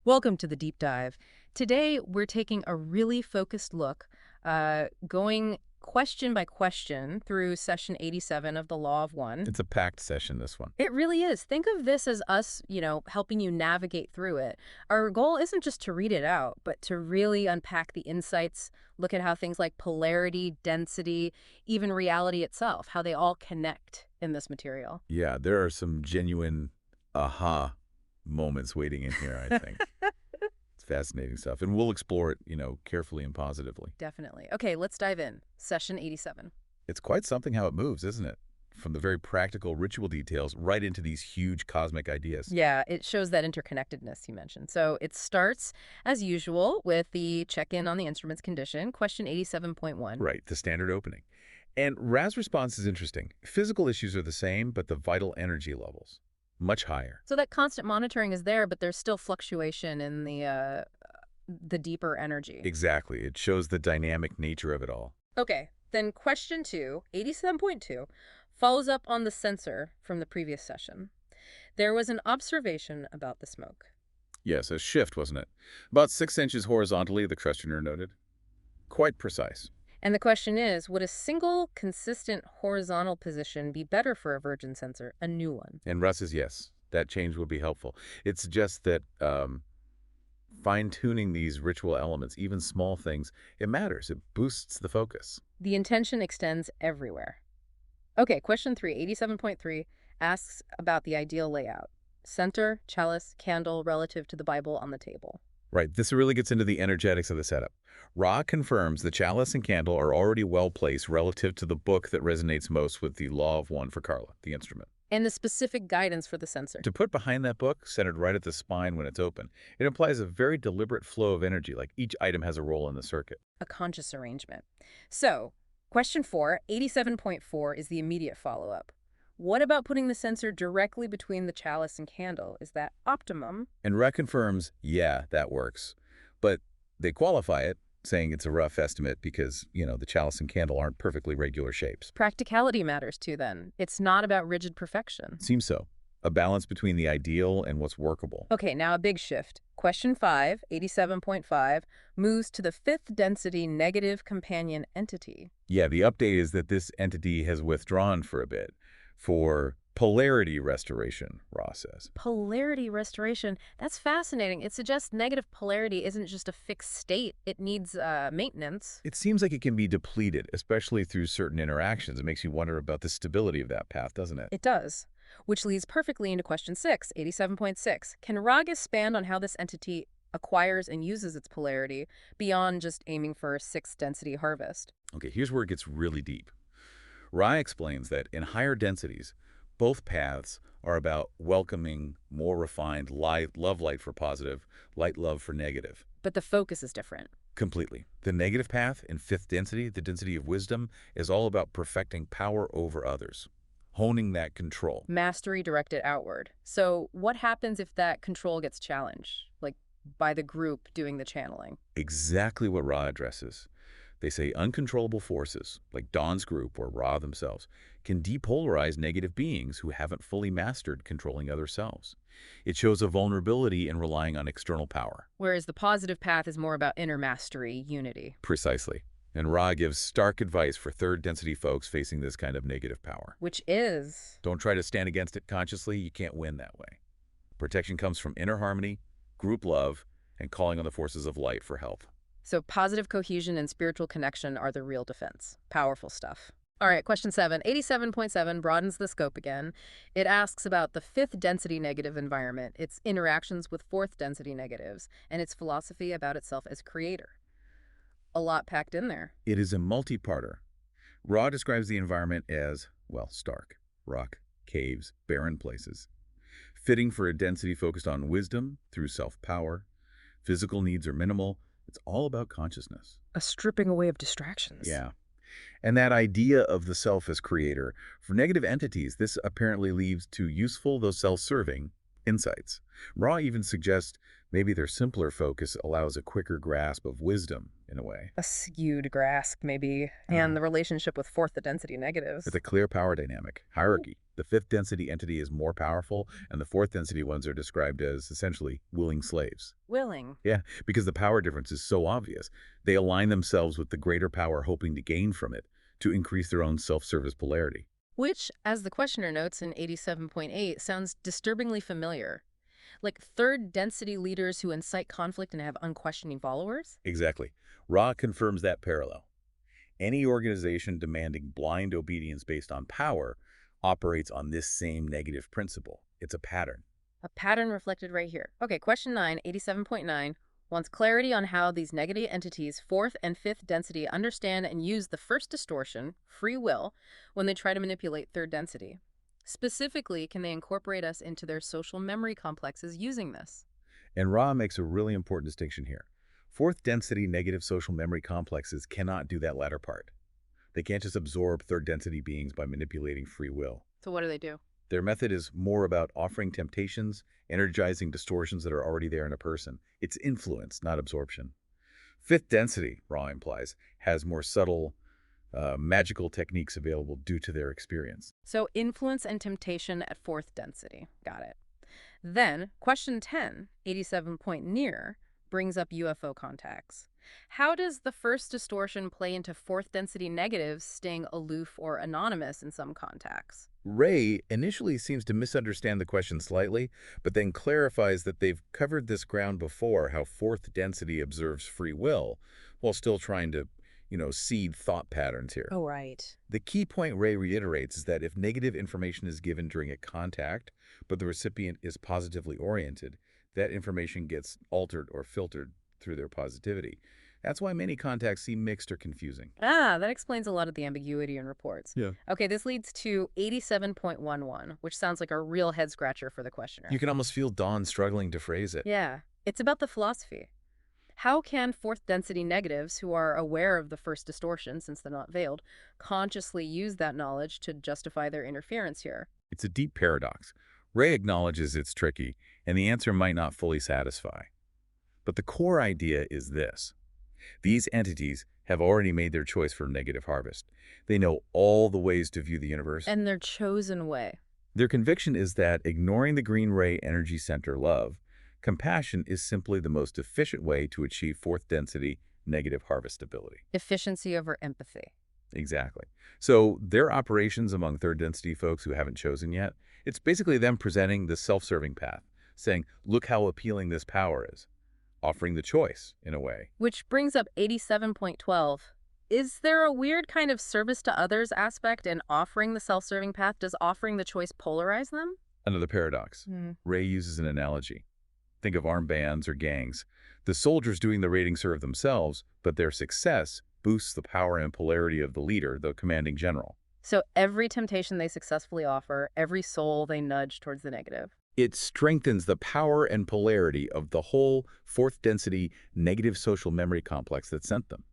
Welcome to the deep dive. Today, we're taking a really focused look, going question by question through session 87 of the Law of One. It's a packed session, this one. It really is. Think of this as us, helping you navigate through it. Our goal isn't just to read it out, but to really unpack the insights, look at how things like polarity, density, even reality itself, how they all connect in this material. Yeah, there are some genuine aha moments waiting in here, I think. It's fascinating stuff. And we'll explore it, carefully and positively. Definitely. Okay, let's dive in. Session 87. It's quite something how it moves, isn't it? From the very practical ritual details right into these huge cosmic ideas. Yeah, it shows that interconnectedness you mentioned. So it starts, as usual, with the check-in on the instrument's condition, question 87.1. Right, the standard opening. And Raz's response is interesting. Physical issues are the same, but the vital energy levels, much higher. So that constant monitoring is there, but there's still fluctuation in the deeper energy. Exactly. It shows the dynamic nature of it all. Okay, then question 2, 87.2, follows up on the sensor from the previous session. There was an observation about the smoke. Yes, a shift, wasn't it? About 6 inches horizontally, the questioner noted. Quite precise. And the question is, would a single, consistent horizontal position be better for a virgin sensor, a new one? And Russ says yes, that change would be helpful. It suggests that fine-tuning these ritual elements, even small things, it matters. It boosts the focus. The intention extends everywhere. Okay, question 3, 87.3, asks about the ideal layout. Center, chalice, candle relative to the Bible on the table. Right, this really gets into the energetics of the setup. Ra confirms the chalice and candle are already well-placed relative to the book that resonates most with the Law of One for Carla, the instrument. And the specific guidance for the sensor. To put behind that book, centered right at the spine when it's open, it implies a very deliberate flow of energy, like each item has a role in the circuit. A conscious arrangement. So, question 4, 87.4 is the immediate follow-up. What about putting the sensor directly between the chalice and candle? Is that optimum? And Ra confirms, yeah, that works. But they qualify it, saying it's a rough estimate because, the chalice and candle aren't perfectly regular shapes. Practicality matters too then. It's not about rigid perfection. Seems so. A balance between the ideal and what's workable. Okay, now a big shift. Question 5, 87.5, moves to the fifth density negative companion entity. Yeah, the update is that this entity has withdrawn for a bit for polarity restoration, Ra says. Polarity restoration, that's fascinating. It suggests negative polarity isn't just a fixed state. It needs maintenance. It seems like it can be depleted, especially through certain interactions. It makes you wonder about the stability of that path, doesn't it? It does, which leads perfectly into question 6, 87.6. Can Rag expand on how this entity acquires and uses its polarity beyond just aiming for a sixth density harvest? Okay, here's where it gets really deep. Ra explains that in higher densities, both paths are about welcoming more refined light, love light for positive, light love for negative. But the focus is different. Completely. The negative path in fifth density, the density of wisdom, is all about perfecting power over others, honing that control. Mastery directed outward. So what happens if that control gets challenged, like by the group doing the channeling? Exactly what Ra addresses. They say uncontrollable forces, like Dawn's group or Ra themselves, can depolarize negative beings who haven't fully mastered controlling other selves. It shows a vulnerability in relying on external power. Whereas the positive path is more about inner mastery, unity. Precisely. And Ra gives stark advice for third density folks facing this kind of negative power. Which is? Don't try to stand against it consciously. You can't win that way. Protection comes from inner harmony, group love, and calling on the forces of light for help. So positive cohesion and spiritual connection are the real defense. Powerful stuff. All right, question 7. 87.7 broadens the scope again. It asks about the fifth density negative environment, its interactions with fourth density negatives, and its philosophy about itself as creator. A lot packed in there. It is a multi-parter. Ra describes the environment as, well, stark, rock, caves, barren places. Fitting for a density focused on wisdom through self-power. Physical needs are minimal. It's all about consciousness. A stripping away of distractions. Yeah. And that idea of the self as creator, for negative entities, this apparently leads to useful, though self-serving, insights. Ra even suggests maybe their simpler focus allows a quicker grasp of wisdom in a way. A skewed grasp, maybe, and Uh, the relationship with fourth density with negatives. a clear power dynamic, hierarchy. The fifth density entity is more powerful, and the fourth density ones are described as essentially willing slaves. Willing. Yeah, because the power difference is so obvious. They align themselves with the greater power hoping to gain from it to increase their own self-service polarity. Which, as the questioner notes in 87.8, sounds disturbingly familiar. Like third density leaders who incite conflict and have unquestioning followers? Exactly. Ra confirms that parallel. Any organization demanding blind obedience based on power operates on this same negative principle. It's a pattern. A pattern reflected right here. Okay, question 9, 87.9, wants clarity on how these negative entities, fourth and fifth density, understand and use the first distortion, free will, when they try to manipulate third density. Specifically, can they incorporate us into their social memory complexes using this? And Ra makes a really important distinction here. Fourth density negative social memory complexes cannot do that latter part. They can't just absorb third density beings by manipulating free will. So what do they do? Their method is more about offering temptations, energizing distortions that are already there in a person. It's influence, not absorption. Fifth density, Ra implies, has more subtle, magical techniques available due to their experience. So influence and temptation at fourth density. Got it. Then, question 10, 87 point near, brings up UFO contacts. How does the first distortion play into fourth density negatives staying aloof or anonymous in some contacts? Ray initially seems to misunderstand the question slightly, but then clarifies that they've covered this ground before, how fourth density observes free will, while still trying to, seed thought patterns here. Oh, right. The key point Ray reiterates is that if negative information is given during a contact, but the recipient is positively oriented, that information gets altered or filtered through their positivity. That's why many contacts seem mixed or confusing. Ah, that explains a lot of the ambiguity in reports. Yeah. Okay, this leads to 87.11, which sounds like a real head scratcher for the questioner. You can almost feel Dawn struggling to phrase it. Yeah, it's about the philosophy. How can fourth density negatives, who are aware of the first distortion since they're not veiled, consciously use that knowledge to justify their interference here? It's a deep paradox. Ray acknowledges it's tricky, and the answer might not fully satisfy. But the core idea is this. These entities have already made their choice for negative harvest. They know all the ways to view the universe. And their chosen way. Their conviction is that ignoring the green ray energy center love, compassion is simply the most efficient way to achieve fourth density negative harvest ability. Efficiency over empathy. Exactly. So their operations among third density folks who haven't chosen yet, it's basically them presenting the self-serving path, saying, look how appealing this power is, offering the choice in a way. Which brings up 87.12. Is there a weird kind of service to others aspect in offering the self-serving path? Does offering the choice polarize them? Another paradox. Hmm. Ray uses an analogy. Think of armed bands or gangs. The soldiers doing the raiding serve themselves, but their success boosts the power and polarity of the leader, the commanding general. So every temptation they successfully offer, every soul they nudge towards the negative. It strengthens the power and polarity of the whole fourth density negative social memory complex that sent them.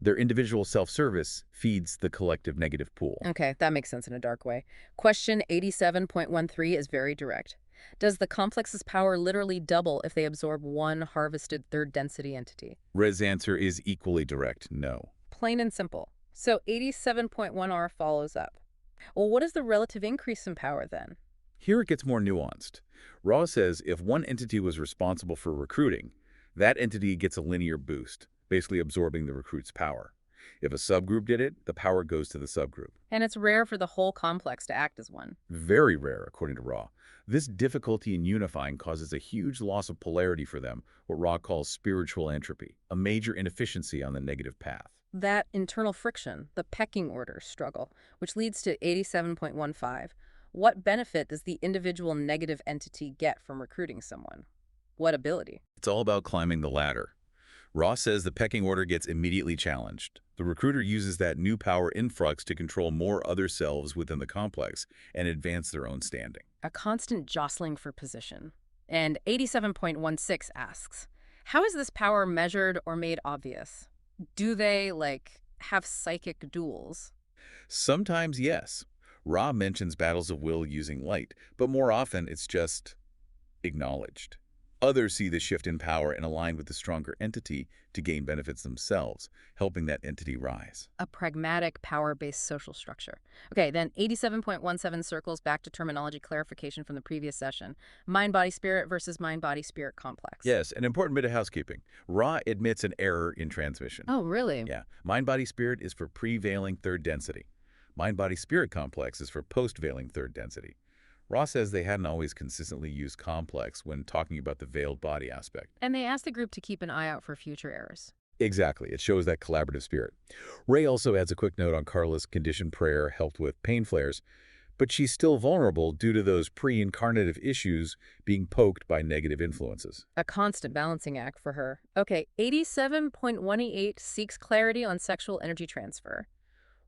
Their individual self-service feeds the collective negative pool. Okay, that makes sense in a dark way. Question 87.13 is very direct. Does the complex's power literally double if they absorb one harvested third density entity? Red's answer is equally direct, no. Plain and simple. So 87.1R follows up. Well, what is the relative increase in power then? Here it gets more nuanced. Raw says if one entity was responsible for recruiting, that entity gets a linear boost, basically absorbing the recruit's power. If a subgroup did it, the power goes to the subgroup. And it's rare for the whole complex to act as one. Very rare, according to Raw. This difficulty in unifying causes a huge loss of polarity for them, what Raw calls spiritual entropy, a major inefficiency on the negative path. That internal friction, the pecking order struggle, which leads to 87.15. What benefit does the individual negative entity get from recruiting someone? What ability? It's all about climbing the ladder. Ross says the pecking order gets immediately challenged. The recruiter uses that new power influx to control more other selves within the complex and advance their own standing. A constant jostling for position. And 87.16 asks, how is this power measured or made obvious? Do they, have psychic duels? Sometimes, yes. Ra mentions battles of will using light, but more often it's just acknowledged. Others see the shift in power and align with the stronger entity to gain benefits themselves, helping that entity rise. A pragmatic, power-based social structure. Okay, then 87.17 circles back to terminology clarification from the previous session. Mind-body-spirit versus mind-body-spirit complex. Yes, an important bit of housekeeping. Ra admits an error in transmission. Oh, really? Yeah, mind-body-spirit is for prevailing third density. Mind-body-spirit complex is for post-veiling third density. Ra says they hadn't always consistently used complex when talking about the veiled body aspect. And they asked the group to keep an eye out for future errors. Exactly. It shows that collaborative spirit. Ray also adds a quick note on Carla's conditioned prayer helped with pain flares, but she's still vulnerable due to those pre-incarnative issues being poked by negative influences. A constant balancing act for her. Okay, 87.188 seeks clarity on sexual energy transfer.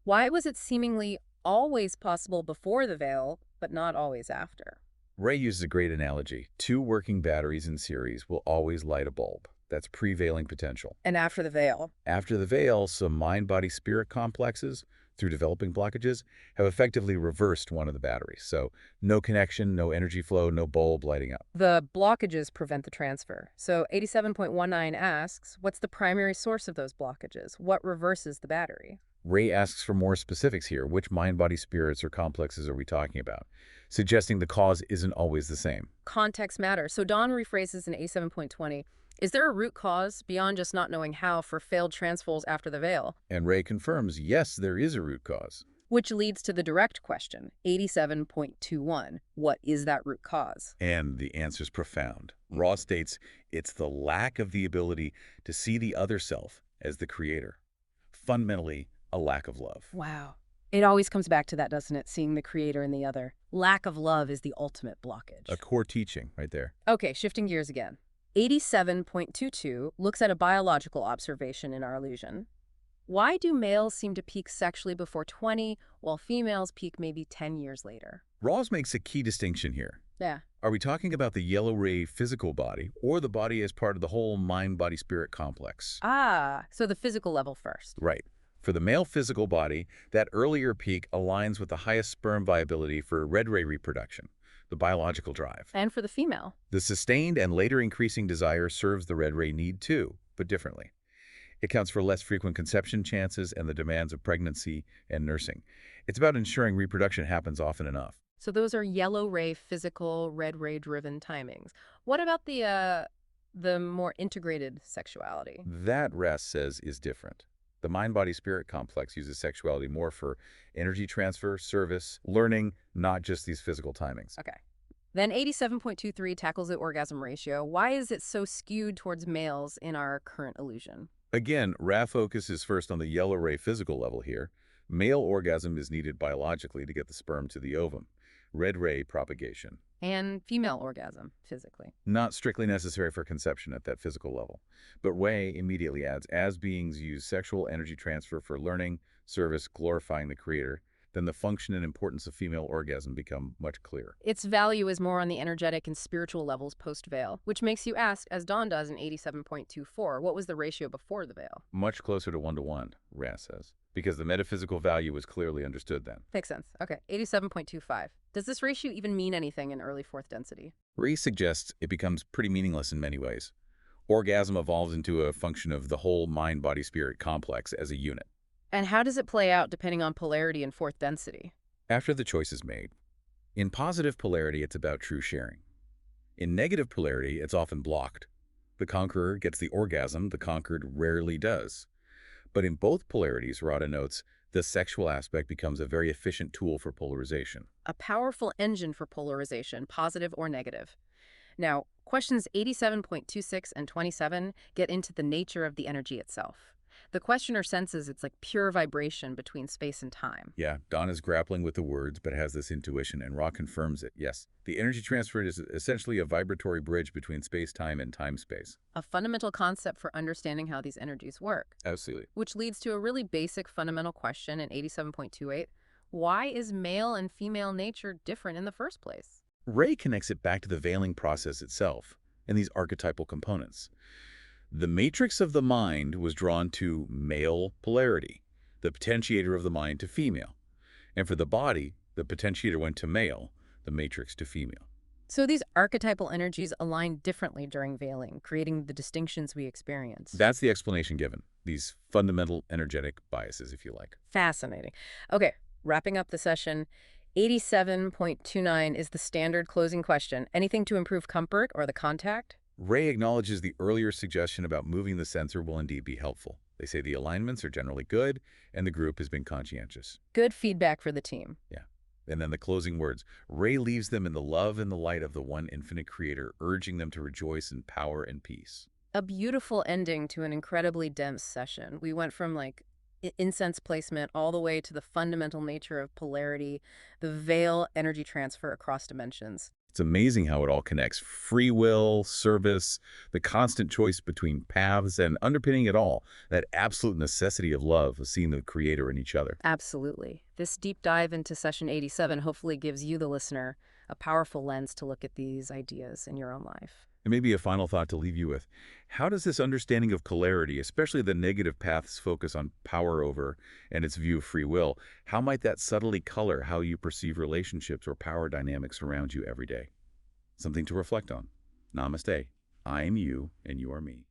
Why was it seemingly always possible before the veil, but not always after? Ray uses a great analogy. Two working batteries in series will always light a bulb. That's prevailing potential. And after the veil? After the veil, some mind-body-spirit complexes, through developing blockages, have effectively reversed one of the batteries. So no connection, no energy flow, no bulb lighting up. The blockages prevent the transfer. So 87.19 asks, what's the primary source of those blockages? What reverses the battery? Ray asks for more specifics here. Which mind-body-spirits or complexes are we talking about? Suggesting the cause isn't always the same. Context matters. So Don rephrases in 87.20, is there a root cause beyond just not knowing how for failed transfers after the veil? And Ray confirms, yes, there is a root cause. Which leads to the direct question, 87.21, what is that root cause? And the answer's profound. Ra states it's the lack of the ability to see the other self as the creator. Fundamentally, a lack of love. Wow. It always comes back to that, doesn't it? Seeing the creator in the other. Lack of love is the ultimate blockage. A core teaching right there. Okay, shifting gears again. 87.22 looks at a biological observation in our illusion. Why do males seem to peak sexually before 20, while females peak maybe 10 years later? Rawls makes a key distinction here. Yeah. Are we talking about the yellow ray physical body or the body as part of the whole mind-body-spirit complex? Ah, so the physical level first. Right. For the male physical body, that earlier peak aligns with the highest sperm viability for red ray reproduction, the biological drive. And for the female? The sustained and later increasing desire serves the red ray need too, but differently. It counts for less frequent conception chances and the demands of pregnancy and nursing. It's about ensuring reproduction happens often enough. So those are yellow ray physical, red ray driven timings. What about the more integrated sexuality? That, Rest says, is different. The mind-body-spirit complex uses sexuality more for energy transfer, service, learning, not just these physical timings. Okay. Then 87.23 tackles the orgasm ratio. Why is it so skewed towards males in our current illusion? Again, Ra focuses first on the yellow ray physical level here. Male orgasm is needed biologically to get the sperm to the ovum. Red ray propagation. And female orgasm, physically. Not strictly necessary for conception at that physical level. But Ray immediately adds, as beings use sexual energy transfer for learning, service, glorifying the creator, then the function and importance of female orgasm become much clearer. Its value is more on the energetic and spiritual levels post-veil, which makes you ask, as Dawn does in 87.24, what was the ratio before the veil? Much closer to 1-to-1, Ra says, because the metaphysical value was clearly understood then. Makes sense. Okay, 87.25. Does this ratio even mean anything in early fourth density? Ray suggests it becomes pretty meaningless in many ways. Orgasm evolves into a function of the whole mind-body-spirit complex as a unit. And how does it play out depending on polarity and fourth density? After the choice is made. In positive polarity, it's about true sharing. In negative polarity, it's often blocked. The conqueror gets the orgasm, the conquered rarely does. But in both polarities, Radha notes, the sexual aspect becomes a very efficient tool for polarization. A powerful engine for polarization, positive or negative. Now, questions 87.26 and 27 get into the nature of the energy itself. The questioner senses it's like pure vibration between space and time. Yeah, Don is grappling with the words, but has this intuition, and Ra confirms it. Yes, the energy transfer is essentially a vibratory bridge between space-time and time-space. A fundamental concept for understanding how these energies work. Absolutely. Which leads to a really basic fundamental question in 87.28. Why is male and female nature different in the first place? Ray connects it back to the veiling process itself and these archetypal components. The matrix of the mind was drawn to male polarity, the potentiator of the mind to female. And for the body, the potentiator went to male, the matrix to female. So these archetypal energies align differently during veiling, creating the distinctions we experience. That's the explanation given. These fundamental energetic biases, if you like. Fascinating. Okay, wrapping up the session. 87.29 is the standard closing question. Anything to improve comfort or the contact? Ray acknowledges the earlier suggestion about moving the sensor will indeed be helpful. They say the alignments are generally good, and the group has been conscientious. Good feedback for the team. Yeah. And then the closing words. Ray leaves them in the love and the light of the one infinite creator, urging them to rejoice in power and peace. A beautiful ending to an incredibly dense session. We went from like incense placement all the way to the fundamental nature of polarity, the veil energy transfer across dimensions. It's amazing how it all connects. Free will, service, the constant choice between paths, and underpinning it all, that absolute necessity of love, of seeing the creator in each other. Absolutely. This deep dive into session 87 hopefully gives you, the listener, a powerful lens to look at these ideas in your own life. And maybe a final thought to leave you with. How does this understanding of polarity, especially the negative path's focus on power over and its view of free will, how might that subtly color how you perceive relationships or power dynamics around you every day? Something to reflect on. Namaste. I am you, and you are me.